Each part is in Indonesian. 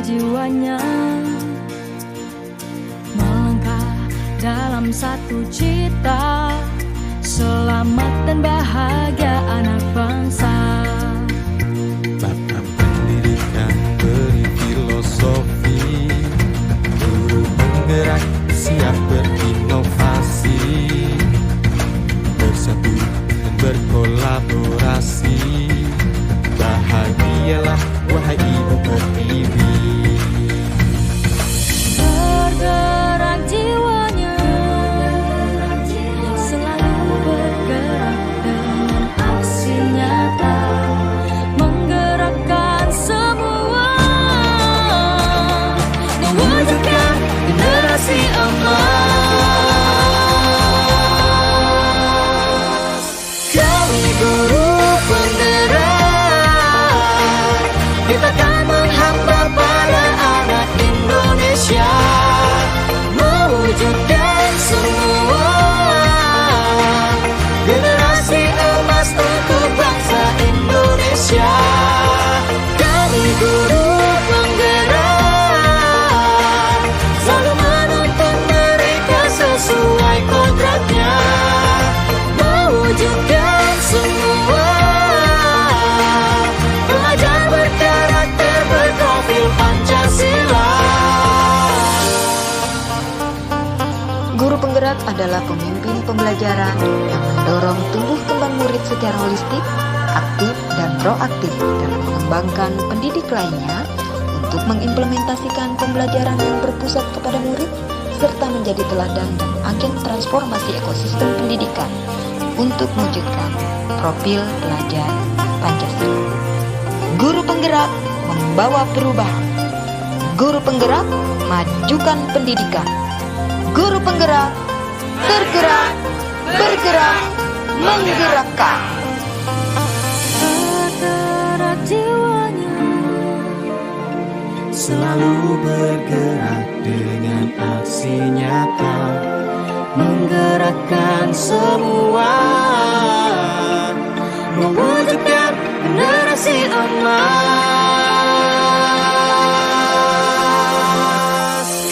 jiwanya, melangkah dalam satu cita, selamat dan bahagia anak bangsa. Bapak pendidikan beri filosofi, guru penggerak siap berinovasi, bersatu dan berkolaborasi. Bahagialah wahai ibu pertiwi. Bergerak jiwanya, selalu bergerak dengan aksi nyata, menggerakkan semua, mewujudkan generasi emas. Kami guru penggerak, kita akan menghamba pada anak Indonesia, mewujudkan semua generasi emas untuk bangsa Indonesia. Kami guru penggerak, selalu menuntun mereka sesuai kodratnya, mewujudkan semua pelajar berkarakter berprofil Pancasila. Guru penggerak adalah pemimpin pembelajaran yang mendorong tumbuh kembang murid secara holistik, aktif, dan proaktif dalam mengembangkan pendidik lainnya untuk mengimplementasikan pembelajaran yang berpusat kepada murid, serta menjadi teladan dan agen transformasi ekosistem pendidikan untuk mewujudkan profil pelajar Pancasila. Guru penggerak membawa perubahan. Guru penggerak majukan pendidikan. Guru penggerak tergerak, bergerak, menggerakkan. Bergerak jiwanya, Selalu bergerak dengan aksi nyata, menggerakkan semua, mewujudkan generasi emas.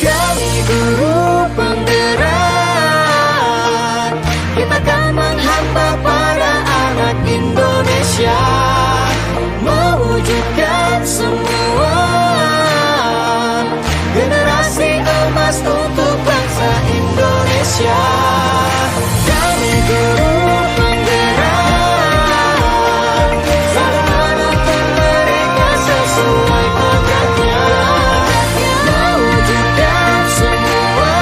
Kami guru penggerak, kita akan menghamba pada anak Indonesia, mewujudkan semua generasi emas untuk bangsa Indonesia. Kami guru penggerak, selalu menuntun mereka sesuai kodratnya, mewujudkan semua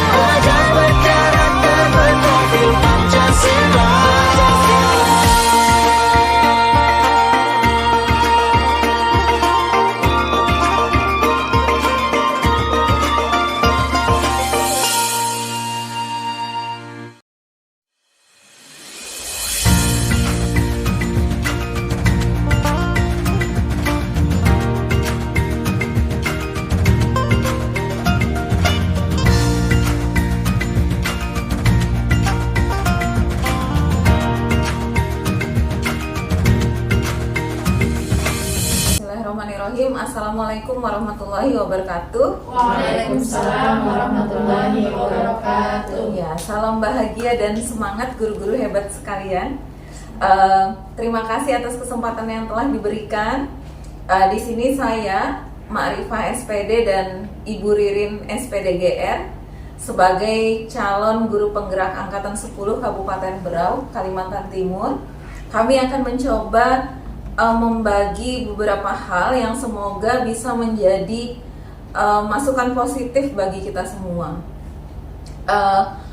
pelajar berkarakter berprofil Pancasila. Bismillahirrahmanirrahim. Assalamualaikum warahmatullahi wabarakatuh. Waalaikumsalam warahmatullahi wabarakatuh. Ya, salam bahagia dan semangat guru-guru hebat sekalian. Terima kasih atas kesempatan yang telah diberikan. Di sini saya Ma'rifah SPD dan Ibu Ririn SPD GR sebagai calon guru penggerak angkatan 10 Kabupaten Berau, Kalimantan Timur. Kami akan mencoba membagi beberapa hal yang semoga bisa menjadi masukan positif bagi kita semua.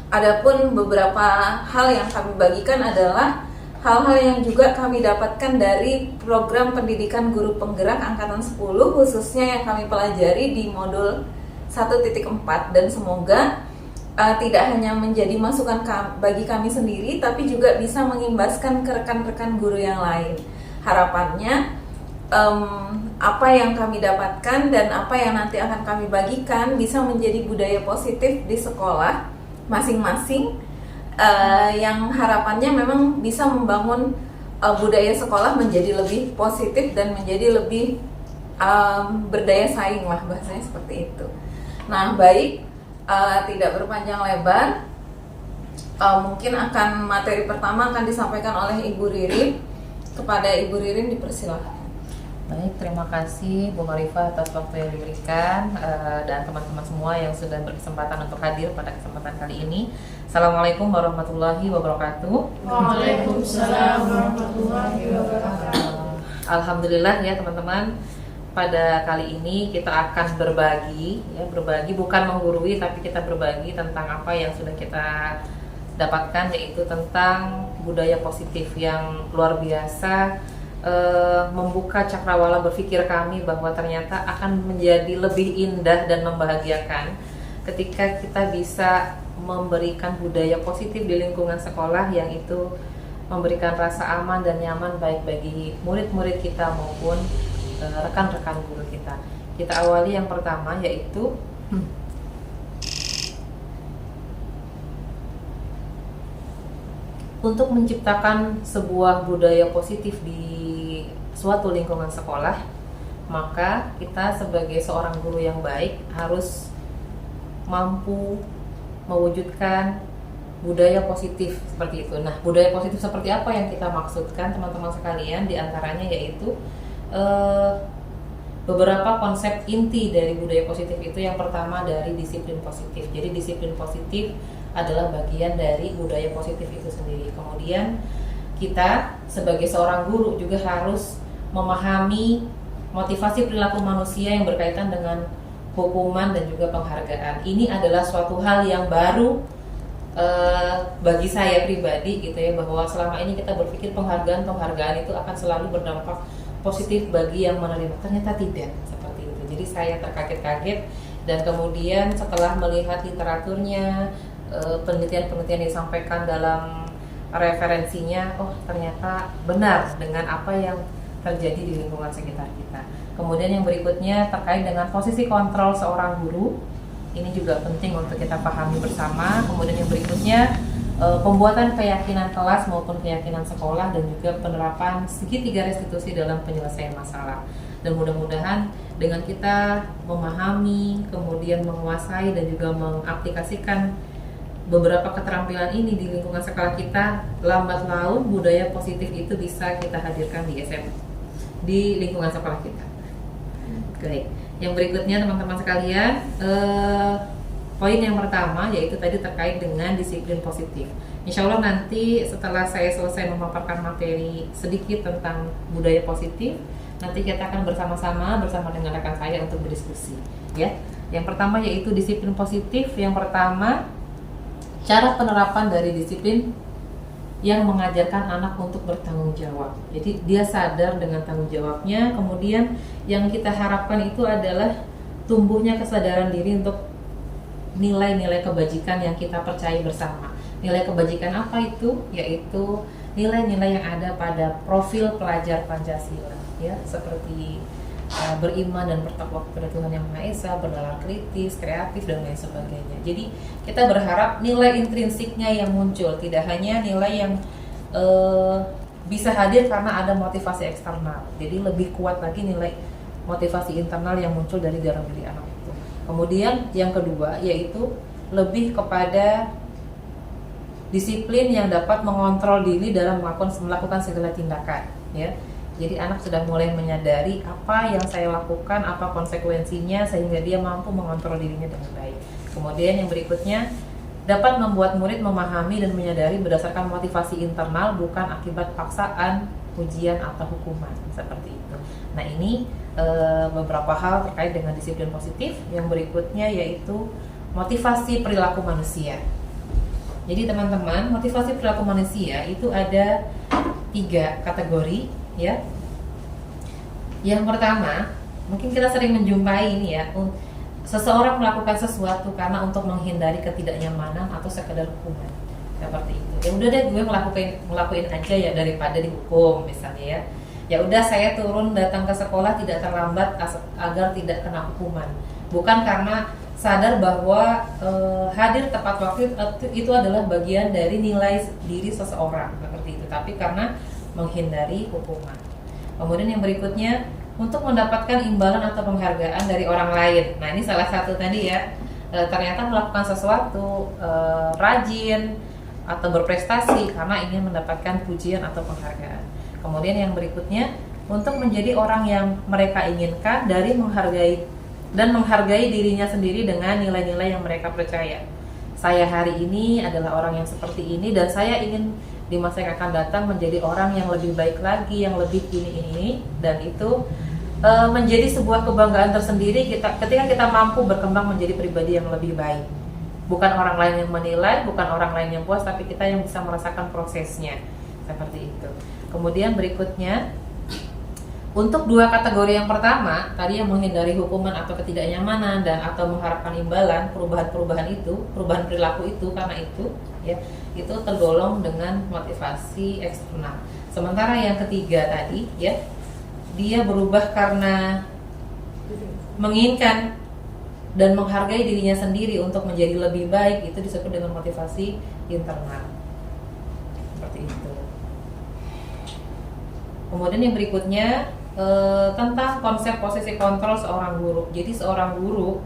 Adapun beberapa hal yang kami bagikan adalah hal-hal yang juga kami dapatkan dari program pendidikan guru penggerak angkatan 10, khususnya yang kami pelajari di modul 1.4, dan semoga tidak hanya menjadi masukan bagi kami sendiri, tapi juga bisa mengimbaskan ke rekan-rekan guru yang lain. Harapannya apa yang kami dapatkan dan apa yang nanti akan kami bagikan bisa menjadi budaya positif di sekolah masing-masing, yang harapannya memang bisa membangun budaya sekolah menjadi lebih positif dan menjadi lebih berdaya saing lah, bahasanya seperti itu. Nah, baik, tidak berpanjang lebar, mungkin akan materi pertama akan disampaikan oleh Ibu Ririn. Kepada Ibu Ririn dipersilakan. Baik, terima kasih Bu Marifah atas waktu yang diberikan, dan teman-teman semua yang sudah berkesempatan untuk hadir pada kesempatan kali ini. Assalamualaikum warahmatullahi wabarakatuh. Waalaikumsalam warahmatullahi wabarakatuh. Alhamdulillah ya teman-teman, pada kali ini kita akan berbagi bukan menggurui, tapi kita berbagi tentang apa yang sudah kita dapatkan, yaitu tentang budaya positif yang luar biasa, membuka cakrawala berpikir kami bahwa ternyata akan menjadi lebih indah dan membahagiakan ketika kita bisa memberikan budaya positif di lingkungan sekolah, yang itu memberikan rasa aman dan nyaman baik bagi murid-murid kita maupun rekan-rekan guru kita. Kita awali yang pertama, yaitu untuk menciptakan sebuah budaya positif di suatu lingkungan sekolah, maka kita sebagai seorang guru yang baik harus mampu mewujudkan budaya positif seperti itu. Nah, budaya positif seperti apa yang kita maksudkan teman-teman sekalian? Di antaranya yaitu beberapa konsep inti dari budaya positif itu. Yang pertama dari disiplin positif. Jadi disiplin positif adalah bagian dari budaya positif itu sendiri. Kemudian kita sebagai seorang guru juga harus memahami motivasi perilaku manusia yang berkaitan dengan hukuman dan juga penghargaan. Ini adalah suatu hal yang baru bagi saya pribadi gitu ya, bahwa selama ini kita berpikir penghargaan itu akan selalu berdampak positif bagi yang menerima. Ternyata tidak seperti itu. Jadi saya terkaget-kaget, dan kemudian setelah melihat literaturnya, penelitian-penelitian yang disampaikan dalam referensinya, oh ternyata benar dengan apa yang terjadi di lingkungan sekitar kita. Kemudian yang berikutnya terkait dengan posisi kontrol seorang guru, ini juga penting untuk kita pahami bersama. Kemudian yang berikutnya pembuatan keyakinan kelas maupun keyakinan sekolah, dan juga penerapan segitiga restitusi dalam penyelesaian masalah. Dan mudah-mudahan dengan kita memahami, kemudian menguasai dan juga mengaplikasikan beberapa keterampilan ini di lingkungan sekolah kita, lambat laun budaya positif itu bisa kita hadirkan di SMA, di lingkungan sekolah kita. Baik, yang berikutnya teman-teman sekalian, poin yang pertama yaitu tadi terkait dengan disiplin positif. Insya Allah nanti setelah saya selesai memaparkan materi sedikit tentang budaya positif, nanti kita akan bersama-sama bersama dengan rekan saya untuk berdiskusi. Ya, yang pertama yaitu disiplin positif. Yang pertama, cara penerapan dari disiplin yang mengajarkan anak untuk bertanggung jawab. Jadi dia sadar dengan tanggung jawabnya. Kemudian yang kita harapkan itu adalah tumbuhnya kesadaran diri untuk nilai-nilai kebajikan yang kita percaya bersama. Nilai kebajikan apa itu? Yaitu nilai-nilai yang ada pada profil pelajar Pancasila, ya, seperti beriman dan bertakwa kepada Tuhan Yang Maha Esa, bernalar kritis, kreatif, dan lain sebagainya. Jadi kita berharap nilai intrinsiknya yang muncul, tidak hanya nilai yang bisa hadir karena ada motivasi eksternal. Jadi lebih kuat lagi nilai motivasi internal yang muncul dari dalam diri anak itu. Kemudian yang kedua yaitu lebih kepada disiplin yang dapat mengontrol diri dalam melakukan segala tindakan, ya. Jadi anak sudah mulai menyadari apa yang saya lakukan, apa konsekuensinya, sehingga dia mampu mengontrol dirinya dengan baik. Kemudian yang berikutnya, dapat membuat murid memahami dan menyadari berdasarkan motivasi internal, bukan akibat paksaan, ujian, atau hukuman, seperti itu. Nah, ini beberapa hal terkait dengan disiplin positif. Yang berikutnya yaitu motivasi perilaku manusia. Jadi teman-teman, motivasi perilaku manusia itu ada 3 kategori, ya. Yang pertama, mungkin kita sering menjumpai ini ya, seseorang melakukan sesuatu karena untuk menghindari ketidaknyamanan atau sekedar hukuman, seperti itu. Ya udah deh, gue ngelakuin aja ya daripada dihukum misalnya ya. Ya udah, saya turun datang ke sekolah tidak terlambat agar tidak kena hukuman. Bukan karena sadar bahwa hadir tepat waktu itu adalah bagian dari nilai diri seseorang, seperti itu, tapi karena menghindari hukuman. Kemudian yang berikutnya, untuk mendapatkan imbalan atau penghargaan dari orang lain. Nah, ini salah satu tadi ya, ternyata melakukan sesuatu rajin atau berprestasi karena ingin mendapatkan pujian atau penghargaan. Kemudian yang berikutnya, untuk menjadi orang yang mereka inginkan dari menghargai dirinya sendiri dengan nilai-nilai yang mereka percaya. Saya hari ini adalah orang yang seperti ini dan saya ingin di masa yang akan datang menjadi orang yang lebih baik lagi, yang lebih ini, dan itu menjadi sebuah kebanggaan tersendiri ketika kita mampu berkembang menjadi pribadi yang lebih baik. Bukan orang lain yang menilai, bukan orang lain yang puas, tapi kita yang bisa merasakan prosesnya. Seperti itu. Kemudian berikutnya, untuk dua kategori yang pertama, tadi yang menghindari hukuman atau ketidaknyamanan dan atau mengharapkan imbalan, perubahan perilaku itu karena itu ya, itu tergolong dengan motivasi eksternal. Sementara yang ketiga tadi ya, dia berubah karena menginginkan dan menghargai dirinya sendiri untuk menjadi lebih baik, itu disebut dengan motivasi internal. Seperti itu. Kemudian yang berikutnya tentang konsep posisi kontrol seorang guru. Jadi seorang guru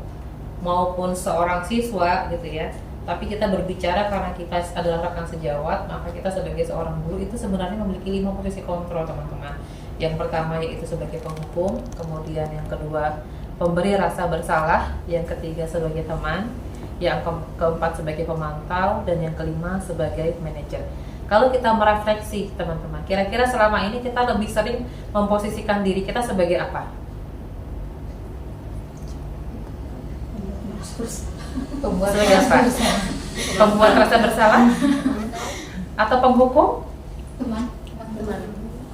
maupun seorang siswa gitu ya, tapi kita berbicara karena kita adalah rekan sejawat, maka kita sebagai seorang guru itu sebenarnya memiliki 5 posisi kontrol, teman-teman. Yang pertama yaitu sebagai penghukum, kemudian yang kedua pemberi rasa bersalah, yang ketiga sebagai teman, yang keempat sebagai pemantau, dan yang kelima sebagai manajer. Kalau kita merefleksi teman-teman, kira-kira selama ini kita lebih sering memposisikan diri kita sebagai apa? Pembuat apa? Pembuat rasa bersalah? Atau penghukum?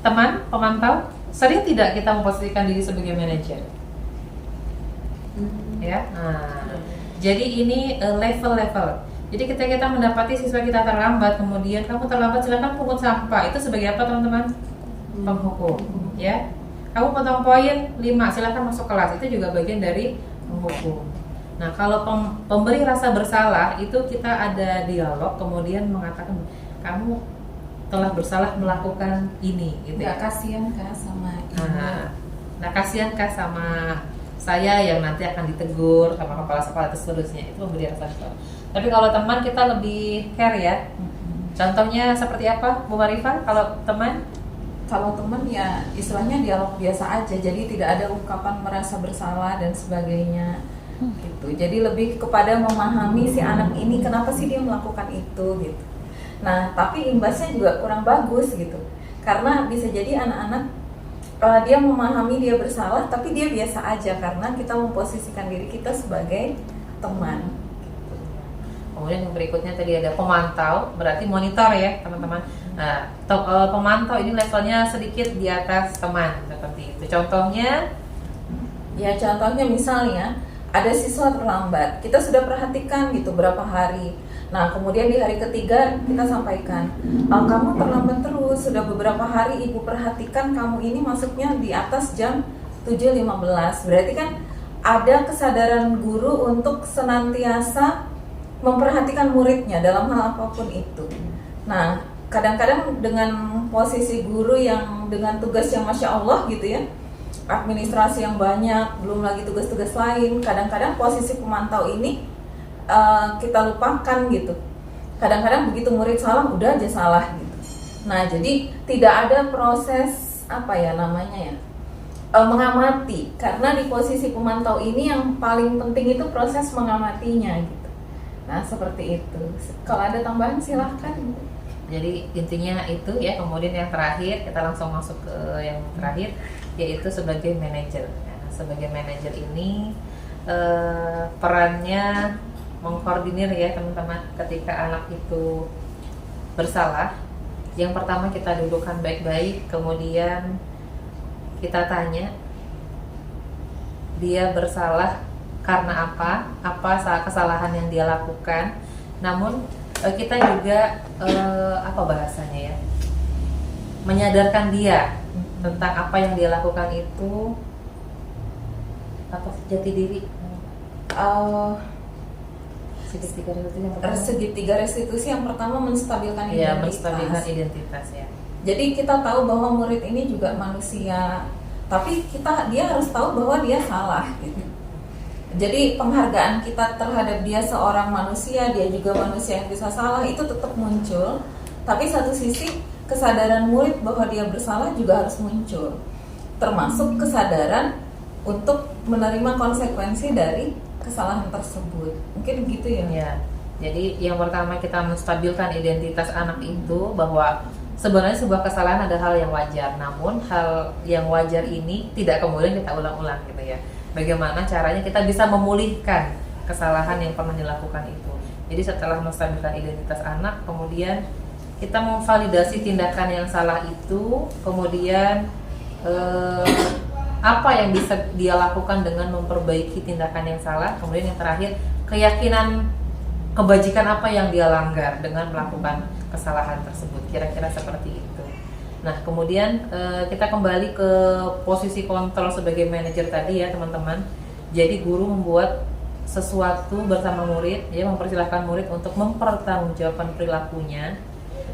Teman, pemantau? Sering tidak kita memposisikan diri sebagai manajer? Ya, jadi ini level-level. Jadi ketika kita mendapati siswa kita terlambat, kemudian kamu terlambat silakan pungut sampah, itu sebagai apa teman-teman? Penghukum, ya. Kamu potong poin 5, silakan masuk kelas, itu juga bagian dari penghukum. Nah, kalau pemberi rasa bersalah itu kita ada dialog, kemudian mengatakan kamu telah bersalah melakukan ini, gitu ya. Kasihan kah sama ibu? Nah, kasihan kah sama saya yang nanti akan ditegur sama kepala sekolah dan seterusnya, itu memberi rasa bersalah. Tapi kalau teman kita lebih care ya. Contohnya seperti apa, Bu Marifah? Kalau teman? Kalau teman ya istilahnya dialog biasa aja, jadi tidak ada ungkapan merasa bersalah dan sebagainya gitu. Jadi lebih kepada memahami si anak ini kenapa sih dia melakukan itu gitu. Nah, tapi imbasnya juga kurang bagus gitu. Karena bisa jadi anak-anak dia memahami dia bersalah, tapi dia biasa aja karena kita memposisikan diri kita sebagai teman. Kemudian yang berikutnya tadi ada pemantau, berarti monitor ya teman-teman. Nah, pemantau ini levelnya sedikit di atas teman, seperti itu. Contohnya? Ya contohnya misalnya ada siswa terlambat, kita sudah perhatikan gitu berapa hari. Nah kemudian di hari ketiga kita sampaikan, kamu terlambat terus, sudah beberapa hari ibu perhatikan kamu ini masuknya di atas jam 7.15. Berarti kan ada kesadaran guru untuk senantiasa memperhatikan muridnya dalam hal apapun itu. Nah, kadang-kadang dengan posisi guru yang dengan tugas yang Masya Allah gitu ya, administrasi yang banyak, belum lagi tugas-tugas lain, kadang-kadang posisi pemantau ini kita lupakan gitu. Kadang-kadang begitu murid salah, udah aja salah gitu. Nah, jadi tidak ada proses mengamati, karena di posisi pemantau ini yang paling penting itu proses mengamatinya gitu. Nah seperti itu. Kalau ada tambahan silahkan. Jadi intinya itu ya. Kemudian yang terakhir kita langsung masuk ke yang terakhir, yaitu sebagai manajer. Nah, sebagai manajer ini perannya mengkoordinir ya teman-teman. Ketika anak itu bersalah, yang pertama kita dudukkan baik-baik, kemudian kita tanya dia bersalah karena apa kesalahan yang dia lakukan. Namun kita juga bahasanya ya, menyadarkan dia tentang apa yang dia lakukan itu jati diri. Segitiga restitusi yang pertama menstabilkan identitas. Menstabilkan identitas ya. Jadi kita tahu bahwa murid ini juga manusia, tapi dia harus tahu bahwa dia salah gitu. Jadi penghargaan kita terhadap dia seorang manusia, dia juga manusia yang bisa salah, itu tetap muncul. Tapi satu sisi kesadaran murid bahwa dia bersalah juga harus muncul, termasuk kesadaran untuk menerima konsekuensi dari kesalahan tersebut. Mungkin gitu ya. Ya. Jadi yang pertama kita menstabilkan identitas anak itu bahwa sebenarnya sebuah kesalahan ada hal yang wajar, namun hal yang wajar ini tidak kemudian kita ulang-ulang gitu ya. Bagaimana caranya kita bisa memulihkan kesalahan yang pernah dilakukan itu. Jadi setelah menstabilkan identitas anak, kemudian kita memvalidasi tindakan yang salah itu, kemudian apa yang bisa dia lakukan dengan memperbaiki tindakan yang salah, kemudian yang terakhir keyakinan kebajikan apa yang dia langgar dengan melakukan kesalahan tersebut, kira-kira seperti itu. Nah, kemudian kita kembali ke posisi kontrol sebagai manajer tadi ya teman-teman. Jadi guru membuat sesuatu bersama murid, ya, mempersilahkan murid untuk mempertanggungjawabkan perilakunya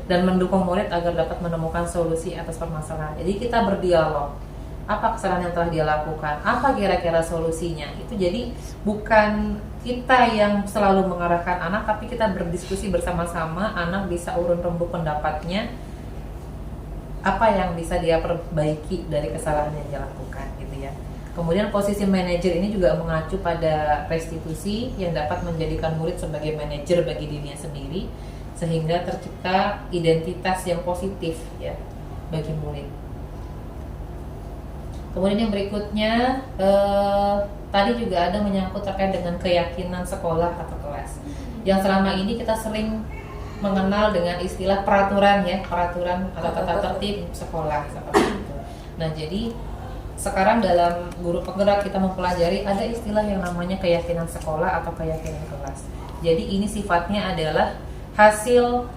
dan mendukung murid agar dapat menemukan solusi atas permasalahan. Jadi kita berdialog, apa kesalahan yang telah dia lakukan, apa kira-kira solusinya. Itu jadi bukan kita yang selalu mengarahkan anak, tapi kita berdiskusi bersama-sama. Anak bisa urun rembuk pendapatnya, apa yang bisa dia perbaiki dari kesalahan yang dia lakukan gitu ya. Kemudian posisi manajer ini juga mengacu pada restitusi yang dapat menjadikan murid sebagai manajer bagi dirinya sendiri, sehingga tercipta identitas yang positif ya bagi murid. Kemudian yang berikutnya tadi juga ada menyangkut terkait dengan keyakinan sekolah atau kelas. Yang selama ini kita sering mengenal dengan istilah peraturan ya, peraturan atau tata tertib sekolah seperti itu. Nah, jadi sekarang dalam guru penggerak kita mempelajari ada istilah yang namanya keyakinan sekolah atau keyakinan kelas. Jadi ini sifatnya adalah hasil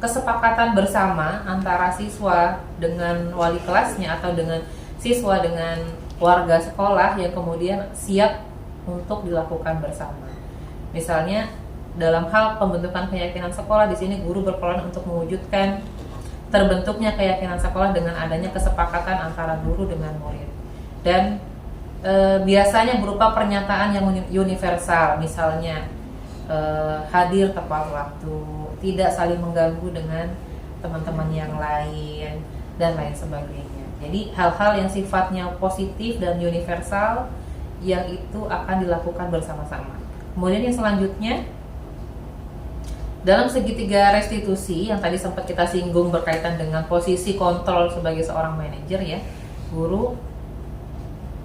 kesepakatan bersama antara siswa dengan wali kelasnya atau dengan siswa dengan warga sekolah yang kemudian siap untuk dilakukan bersama. Misalnya dalam hal pembentukan keyakinan sekolah, di sini guru berperan untuk mewujudkan terbentuknya keyakinan sekolah dengan adanya kesepakatan antara guru dengan murid. Dan biasanya berupa pernyataan yang universal, misalnya hadir tepat waktu, tidak saling mengganggu dengan teman-teman yang lain, dan lain sebagainya. Jadi hal-hal yang sifatnya positif dan universal yang itu akan dilakukan bersama-sama. Kemudian yang selanjutnya, dalam segitiga restitusi yang tadi sempat kita singgung berkaitan dengan posisi kontrol sebagai seorang manajer ya, guru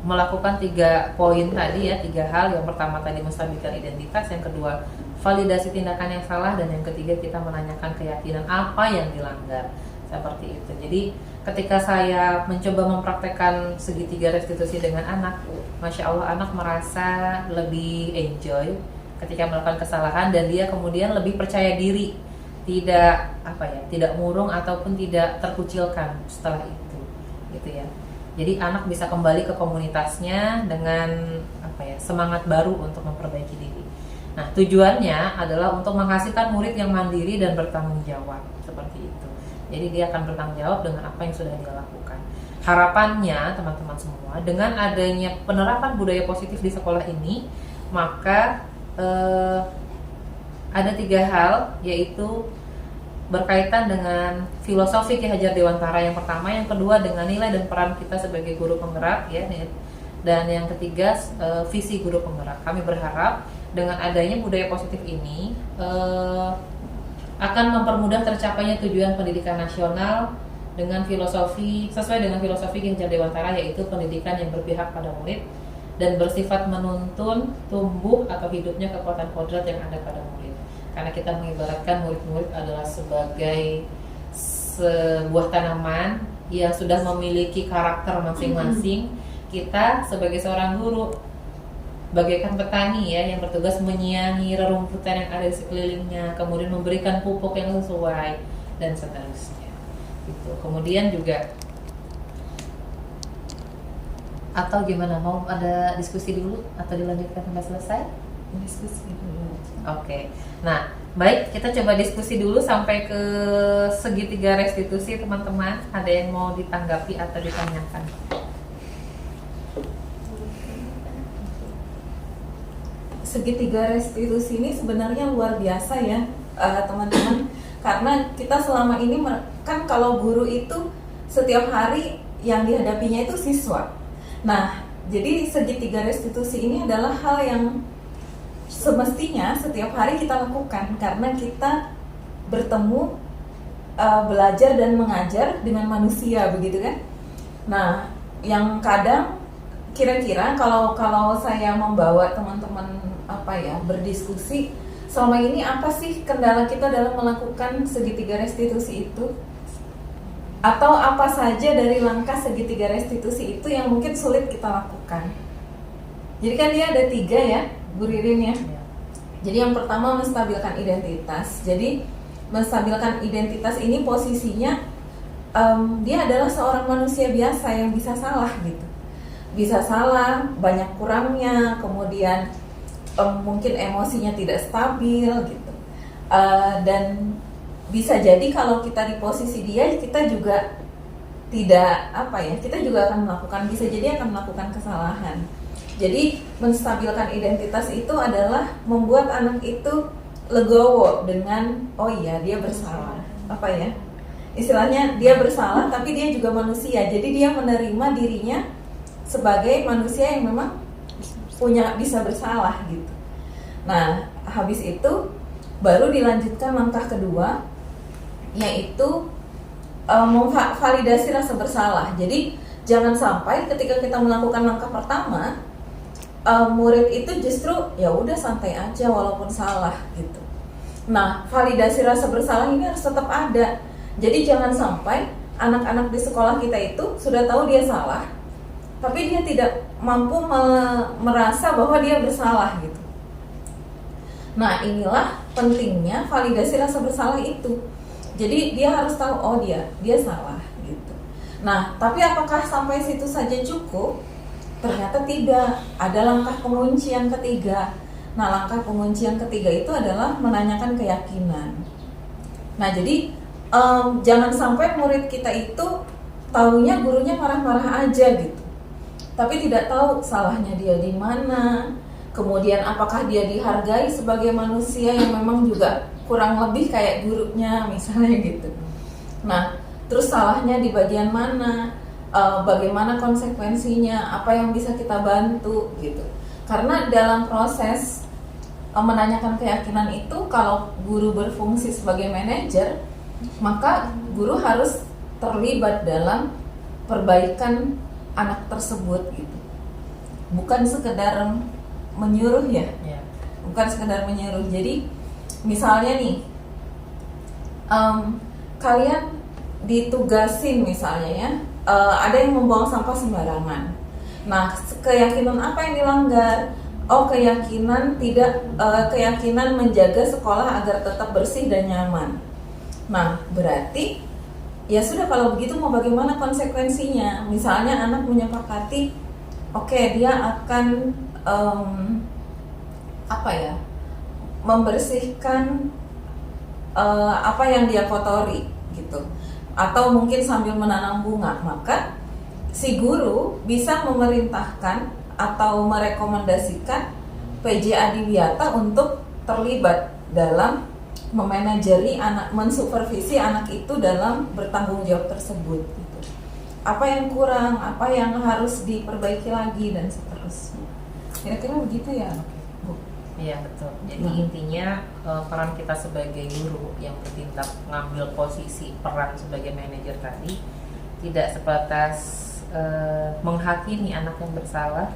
melakukan 3 poin tadi ya, 3 hal. Yang pertama tadi menstabilkan identitas, yang kedua validasi tindakan yang salah, dan yang ketiga kita menanyakan keyakinan apa yang dilanggar, seperti itu. Jadi ketika saya mencoba mempraktekkan segitiga restitusi dengan anak, Masya Allah anak merasa lebih enjoy ketika melakukan kesalahan, dan dia kemudian lebih percaya diri, tidak murung ataupun tidak terkucilkan setelah itu, gitu ya. Jadi anak bisa kembali ke komunitasnya dengan semangat baru untuk memperbaiki diri. Nah, tujuannya adalah untuk menghasilkan murid yang mandiri dan bertanggung jawab, seperti itu. Jadi dia akan bertanggung jawab dengan apa yang sudah dia lakukan. Harapannya teman-teman semua, dengan adanya penerapan budaya positif di sekolah ini, maka ada 3 hal, yaitu berkaitan dengan filosofi Ki Hajar Dewantara yang pertama, yang kedua dengan nilai dan peran kita sebagai guru penggerak ya, dan yang ketiga visi guru penggerak. Kami berharap dengan adanya budaya positif ini akan mempermudah tercapainya tujuan pendidikan nasional dengan filosofi sesuai dengan filosofi Ki Hajar Dewantara, yaitu pendidikan yang berpihak pada murid dan bersifat menuntun tumbuh atau hidupnya kekuatan kodrat yang ada pada murid. Karena kita mengibaratkan murid-murid adalah sebagai sebuah tanaman yang sudah memiliki karakter masing-masing. Kita sebagai seorang guru bagaikan petani ya, yang bertugas menyiangi rerumputan yang ada di sekelilingnya, kemudian memberikan pupuk yang sesuai, dan seterusnya. Gitu. Kemudian juga, atau gimana, mau ada diskusi dulu atau dilanjutkan sampai selesai? Diskusi dulu. Oke. Nah, Baik, kita coba diskusi dulu sampai ke segitiga restitusi teman-teman. Ada yang mau ditanggapi atau ditanyakan? Segitiga restitusi ini sebenarnya luar biasa ya teman-teman, karena kita selama ini kan kalau guru itu setiap hari yang dihadapinya itu siswa. Nah, jadi segitiga restitusi ini adalah hal yang semestinya setiap hari kita lakukan karena kita bertemu, belajar dan mengajar dengan manusia, begitu kan? Nah, yang kadang kira-kira kalau saya membawa teman-teman berdiskusi, selama ini apa sih kendala kita dalam melakukan segitiga restitusi itu? Atau apa saja dari langkah segitiga restitusi itu yang mungkin sulit kita lakukan? Jadi kan dia ada 3 ya, Bu Ririn ya. Jadi yang pertama menstabilkan identitas. Jadi menstabilkan identitas ini posisinya dia adalah seorang manusia biasa yang bisa salah gitu. Bisa salah, banyak kurangnya, kemudian mungkin emosinya tidak stabil gitu. Dan bisa jadi kalau kita di posisi dia, kita juga kita juga akan melakukan, bisa jadi akan melakukan kesalahan. Jadi menstabilkan identitas itu adalah membuat anak itu legowo dengan oh iya dia bersalah, istilahnya dia bersalah tapi dia juga manusia. Jadi dia menerima dirinya sebagai manusia yang memang bisa bersalah gitu. Nah, habis itu baru dilanjutkan langkah kedua, yaitu memvalidasi rasa bersalah. Jadi jangan sampai ketika kita melakukan langkah pertama, murid itu justru ya udah santai aja walaupun salah gitu. Nah, validasi rasa bersalah ini harus tetap ada. Jadi jangan sampai anak-anak di sekolah kita itu sudah tahu dia salah, tapi dia tidak mampu merasa bahwa dia bersalah gitu. Nah, inilah pentingnya validasi rasa bersalah itu. Jadi dia harus tahu oh dia salah gitu. Nah, tapi apakah sampai situ saja cukup? Ternyata tidak. Ada langkah pengunci yang ketiga. Nah, langkah pengunci yang ketiga itu adalah menanyakan keyakinan. Nah, jadi jangan sampai murid kita itu taunya gurunya marah-marah aja gitu, tapi tidak tahu salahnya dia di mana. Kemudian apakah dia dihargai sebagai manusia yang memang juga kurang lebih kayak gurunya misalnya gitu. Nah, terus salahnya di bagian mana? Bagaimana konsekuensinya? Apa yang bisa kita bantu gitu? Karena dalam proses menanyakan keyakinan itu, kalau guru berfungsi sebagai manajer, maka guru harus terlibat dalam perbaikan anak tersebut gitu. Bukan sekedar menyuruh ya. Bukan sekedar menyuruh. Jadi misalnya nih, kalian ditugasin misalnya ya, ada yang membuang sampah sembarangan. Nah, keyakinan apa yang dilanggar? Oh, keyakinan menjaga sekolah agar tetap bersih dan nyaman. Nah, berarti ya sudah, kalau begitu mau bagaimana konsekuensinya? Misalnya anak menyepakati, oke, dia akan membersihkan apa yang dia kotori gitu, atau mungkin sambil menanam bunga, maka si guru bisa memerintahkan atau merekomendasikan PJ Adiwiyata untuk terlibat dalam memanajeri anak, mensupervisi anak itu dalam bertanggung jawab tersebut gitu. Apa yang kurang, apa yang harus diperbaiki lagi, dan seterusnya. Kira-kira begitu ya, Bu? Iya, betul. Jadi intinya peran kita sebagai guru yang bertindak mengambil posisi peran sebagai manajer tadi tidak sebatas menghakimi anak yang bersalah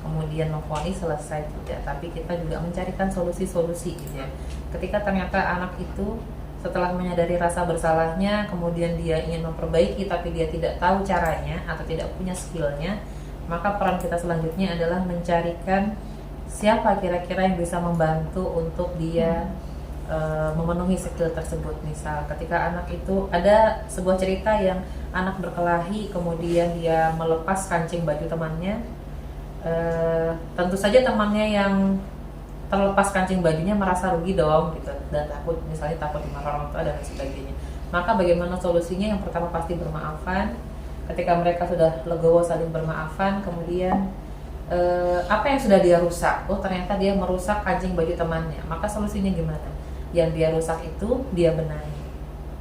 kemudian memvonis selesai, tidak, tapi kita juga mencarikan solusi-solusi gitu ya. Ketika ternyata anak itu setelah menyadari rasa bersalahnya, kemudian dia ingin memperbaiki tapi dia tidak tahu caranya atau tidak punya skillnya, maka peran kita selanjutnya adalah mencarikan siapa kira-kira yang bisa membantu untuk dia memenuhi skill tersebut. Misal ketika anak itu, ada sebuah cerita yang anak berkelahi kemudian dia melepas kancing baju temannya, tentu saja temannya yang terlepas kancing bajunya merasa rugi dong gitu, dan takut misalnya takut dimarah orang tua dan lain sebagainya. Maka bagaimana solusinya? Yang pertama pasti bermaafan. Ketika mereka sudah legowo saling bermaafan, kemudian apa yang sudah dia rusak, oh ternyata dia merusak kancing baju temannya, maka solusinya gimana? Yang dia rusak itu dia benahi.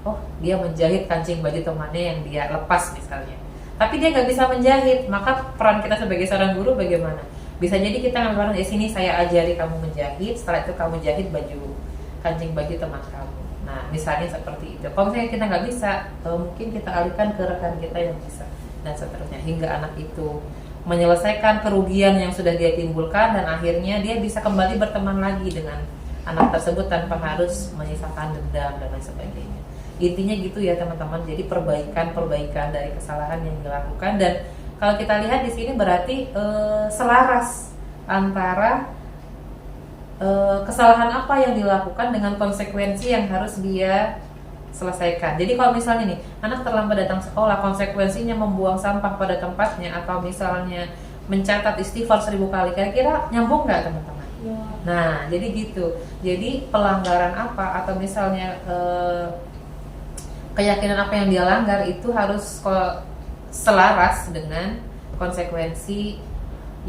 Oh, dia menjahit kancing baju temannya yang dia lepas misalnya, tapi dia nggak bisa menjahit, maka peran kita sebagai seorang guru bagaimana? Bisa jadi kita ngambil di sini, saya ajari kamu menjahit, setelah itu kamu jahit kancing baju teman kamu. Nah, misalnya seperti itu. Kalau misalnya kita nggak bisa, mungkin kita alihkan ke rekan kita yang bisa, dan seterusnya, hingga anak itu menyelesaikan kerugian yang sudah dia timbulkan, dan akhirnya dia bisa kembali berteman lagi dengan anak tersebut tanpa harus menyisakan dendam dan lain sebagainya. Intinya gitu ya teman-teman. Jadi perbaikan dari kesalahan yang dilakukan, dan kalau kita lihat di sini berarti selaras antara kesalahan apa yang dilakukan dengan konsekuensi yang harus dia selesaikan. Jadi kalau misalnya nih anak terlambat datang sekolah, konsekuensinya membuang sampah pada tempatnya, atau misalnya mencatat istighfar 1000 kali, kira-kira nyambung nggak teman-teman? Ya. Nah, jadi gitu. Jadi pelanggaran apa, atau misalnya keyakinan apa yang dia langgar itu harus selaras dengan konsekuensi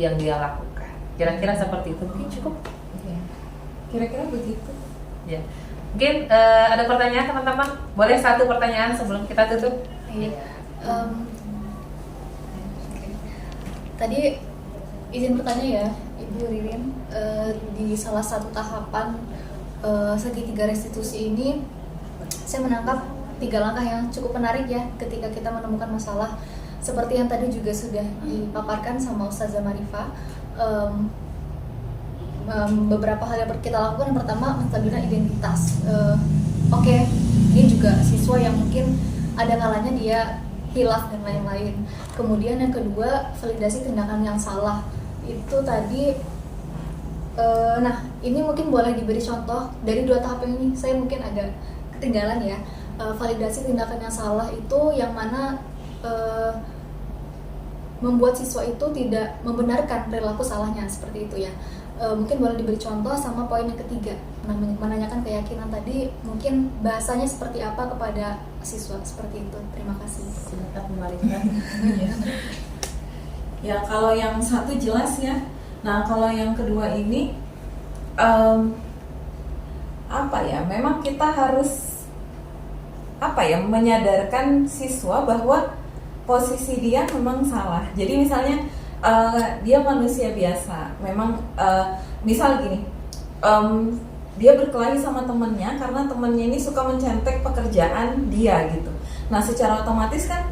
yang dia lakukan. Kira-kira seperti itu. Mungkin cukup. Kira-kira begitu. Ya. Mungkin ada pertanyaan teman-teman. Boleh satu pertanyaan sebelum kita tutup? Iya. Tadi izin bertanya ya, Ibu Ririn, di salah satu tahapan segitiga restitusi ini, saya menangkap 3 langkah yang cukup menarik ya ketika kita menemukan masalah. Seperti yang tadi juga sudah dipaparkan sama Ustazah Marifah, beberapa hal yang kita lakukan. Yang pertama, menstabilkan identitas. Oke, ini juga siswa yang mungkin ada kalanya dia hilaf dan lain-lain. Kemudian yang kedua, validasi tindakan yang salah. Itu tadi, nah ini mungkin boleh diberi contoh dari 2 tahap ini. Saya mungkin agak ketinggalan ya. Validasi tindakan yang salah itu yang mana membuat siswa itu tidak membenarkan perilaku salahnya, seperti itu ya. Mungkin boleh diberi contoh. Sama poin yang ketiga, menanyakan keyakinan tadi, mungkin bahasanya seperti apa kepada siswa, seperti itu. Terima kasih. Silakan Marifah. Ya, kalau yang satu jelas ya. Nah, kalau yang kedua ini apa ya? Memang kita harus menyadarkan siswa bahwa posisi dia memang salah. Jadi misalnya dia manusia biasa. Memang misal gini, dia berkelahi sama temennya karena temennya ini suka mencentek pekerjaan dia gitu. Nah, secara otomatis kan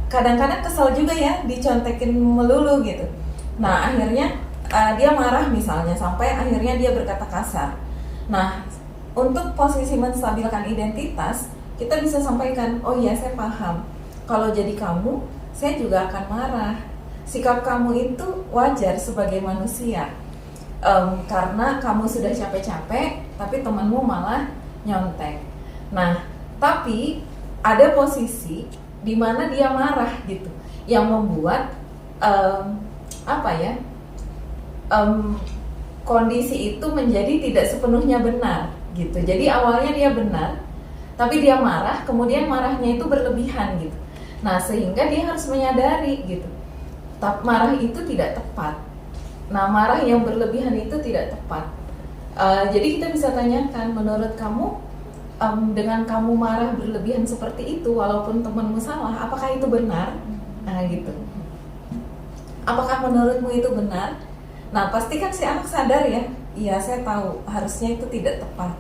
kadang-kadang kesal juga ya dicontekin melulu gitu. Nah, akhirnya dia marah misalnya, sampai akhirnya dia berkata kasar. Nah, untuk posisi menstabilkan identitas, kita bisa sampaikan, oh iya saya paham, kalau jadi kamu, saya juga akan marah. Sikap kamu itu wajar sebagai manusia, karena kamu sudah capek-capek, tapi temanmu malah nyontek. Nah, tapi ada posisi di mana dia marah gitu, yang membuat kondisi itu menjadi tidak sepenuhnya benar gitu. Jadi awalnya dia benar, tapi dia marah, kemudian marahnya itu berlebihan gitu. Nah, sehingga dia harus menyadari gitu, marah itu tidak tepat. Nah, marah yang berlebihan itu tidak tepat. Jadi kita bisa tanyakan, menurut kamu dengan kamu marah berlebihan seperti itu, walaupun temanmu salah, apakah itu benar? Nah, gitu. Apakah menurutmu itu benar? Nah, pastikan si anak sadar ya, iya saya tahu harusnya itu tidak tepat.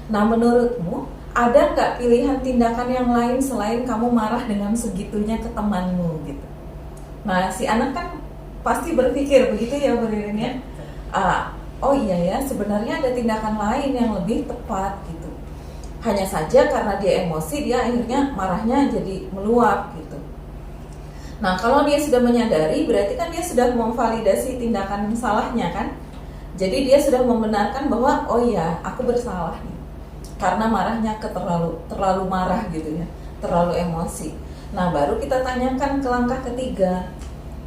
Nah, menurutmu ada nggak pilihan tindakan yang lain selain kamu marah dengan segitunya ke temanmu gitu? Nah, si anak kan pasti berpikir begitu ya, Bu Ririn ya. Oh iya ya, sebenarnya ada tindakan lain yang lebih tepat gitu. Hanya saja karena dia emosi, dia akhirnya marahnya jadi meluap gitu. Nah, kalau dia sudah menyadari, berarti kan dia sudah memvalidasi tindakan salahnya kan. Jadi dia sudah membenarkan bahwa oh iya, aku bersalah nih, karena marahnya terlalu marah gitu ya, terlalu emosi. Nah, baru kita tanyakan ke langkah ketiga,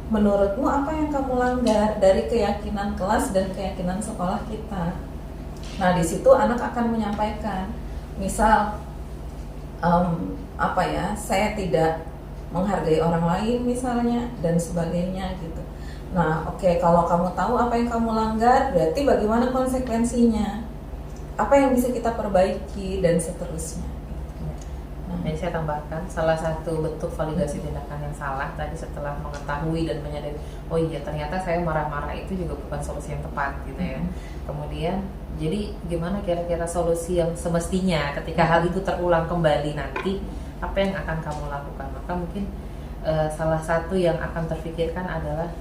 menurutmu apa yang kamu langgar dari keyakinan kelas dan keyakinan sekolah kita? Nah, di situ anak akan menyampaikan, misal saya tidak menghargai orang lain misalnya dan sebagainya gitu. Nah, oke, kalau kamu tahu apa yang kamu langgar, berarti bagaimana konsekuensinya? Apa yang bisa kita perbaiki dan seterusnya. Jadi saya tambahkan salah satu bentuk validasi tindakan yang salah tadi setelah mengetahui dan menyadari, oh iya ternyata saya marah-marah itu juga bukan solusi yang tepat gitu ya. Kemudian jadi gimana kira-kira solusi yang semestinya ketika hal itu terulang kembali nanti, apa yang akan kamu lakukan? Maka mungkin salah satu yang akan terfikirkan adalah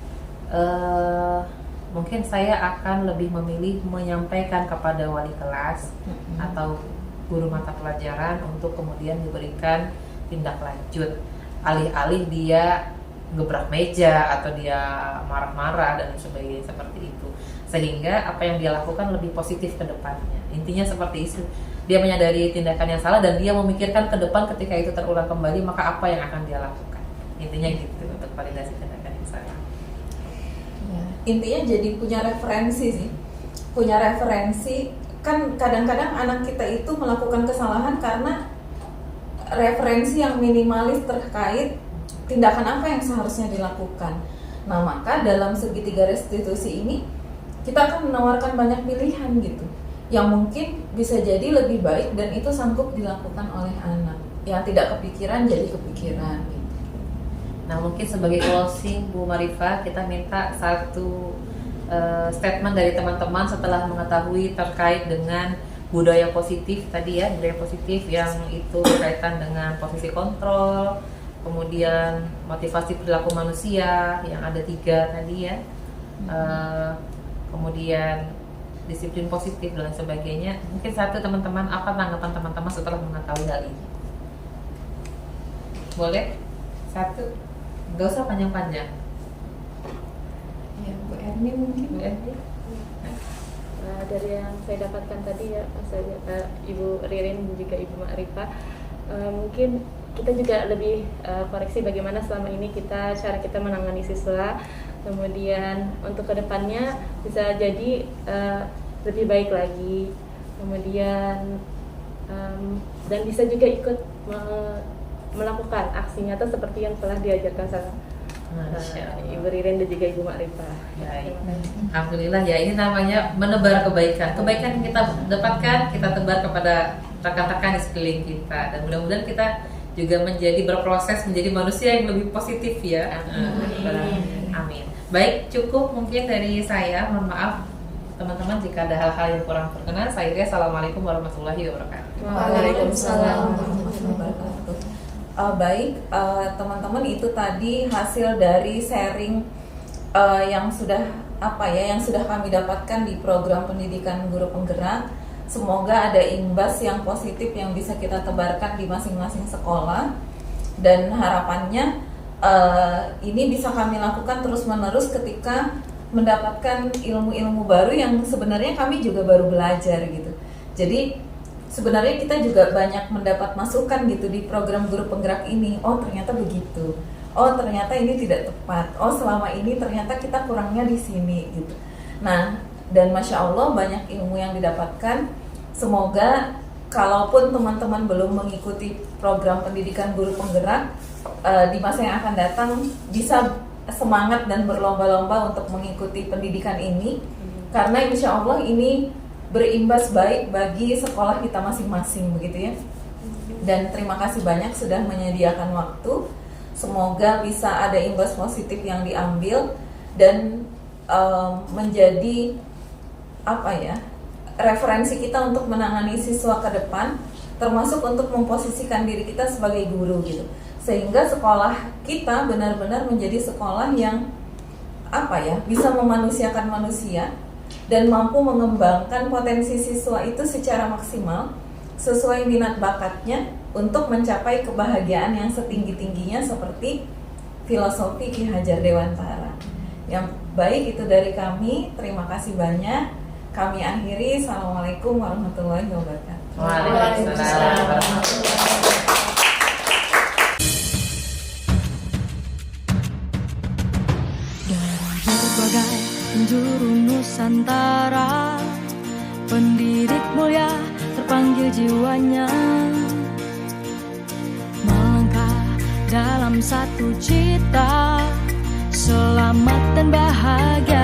mungkin saya akan lebih memilih menyampaikan kepada wali kelas atau guru mata pelajaran untuk kemudian diberikan tindak lanjut, alih-alih dia gebrak meja atau dia marah-marah dan sebagainya seperti itu, sehingga apa yang dia lakukan lebih positif ke depannya. Intinya seperti itu, dia menyadari tindakan yang salah dan dia memikirkan ke depan ketika itu terulang kembali, maka apa yang akan dia lakukan. Intinya gitu untuk validasi tindakan yang salah. Ya, intinya jadi punya referensi sih, punya referensi. Kan kadang-kadang anak kita itu melakukan kesalahan karena referensi yang minimalis terkait tindakan apa yang seharusnya dilakukan. Nah, maka dalam segitiga restitusi ini kita akan menawarkan banyak pilihan gitu, yang mungkin bisa jadi lebih baik dan itu sanggup dilakukan oleh anak. Yang tidak kepikiran jadi kepikiran gitu. Nah, mungkin sebagai closing Bu Marifa, kita minta satu statement dari teman-teman setelah mengetahui terkait dengan budaya positif tadi ya, budaya positif yang itu berkaitan dengan posisi kontrol, kemudian motivasi perilaku manusia yang ada 3 tadi ya, kemudian disiplin positif dan sebagainya. Mungkin satu teman-teman, apa tanggapan teman-teman setelah mengetahui hal ini? Boleh? Satu, nggak usah panjang-panjang. Ya, Bu Erni mungkin. Bu Erni? Dari yang saya dapatkan tadi ya, Ibu Ririn dan juga Ibu Ma'rifah, mungkin kita juga lebih koreksi bagaimana selama ini cara kita menangani siswa. Kemudian untuk kedepannya bisa jadi lebih baik lagi. Kemudian dan bisa juga ikut melakukan aksi nyata seperti yang telah diajarkan sama Ibu Ririn dan juga Ibu Ma'rifah. Alhamdulillah ya, ini namanya menebar kebaikan. Kebaikan yang kita dapatkan kita tebar kepada rekan-rekan di sekeliling kita, dan mudah-mudahan kita juga berproses menjadi manusia yang lebih positif ya. Amin. Baik, cukup mungkin dari saya. Mohon maaf teman-teman jika ada hal-hal yang kurang berkenan. Saya kira assalamualaikum warahmatullahi wabarakatuh. Waalaikumsalam. Baik, teman-teman, itu tadi hasil dari sharing yang sudah kami dapatkan di program pendidikan guru penggerak. Semoga ada imbas yang positif yang bisa kita tebarkan di masing-masing sekolah, dan harapannya ini bisa kami lakukan terus-menerus ketika mendapatkan ilmu-ilmu baru yang sebenarnya kami juga baru belajar gitu. Jadi sebenarnya kita juga banyak mendapat masukan gitu di program guru penggerak ini. Oh, ternyata begitu. Oh, ternyata ini tidak tepat. Oh, selama ini ternyata kita kurangnya di sini gitu. Nah, dan Masya Allah banyak ilmu yang didapatkan. Semoga kalaupun teman-teman belum mengikuti program pendidikan guru penggerak, di masa yang akan datang bisa semangat dan berlomba-lomba untuk mengikuti pendidikan ini, karena Insya Allah ini berimbas baik bagi sekolah kita masing-masing begitu ya. Dan terima kasih banyak sudah menyediakan waktu. Semoga bisa ada imbas positif yang diambil dan menjadi referensi kita untuk menangani siswa ke depan, termasuk untuk memposisikan diri kita sebagai guru gitu, sehingga sekolah kita benar-benar menjadi sekolah yang bisa memanusiakan manusia dan mampu mengembangkan potensi siswa itu secara maksimal sesuai minat bakatnya untuk mencapai kebahagiaan yang setinggi-tingginya seperti filosofi Ki Hajar Dewantara. Yang baik itu dari kami, terima kasih banyak. Kami akhiri. Assalamualaikum warahmatullahi wabarakatuh. Waalaikumsalam warahmatullahi wabarakatuh. Berbagai penjuru Nusantara, pendiri kejiwanya, melangkah dalam satu cita, selamat dan bahagia.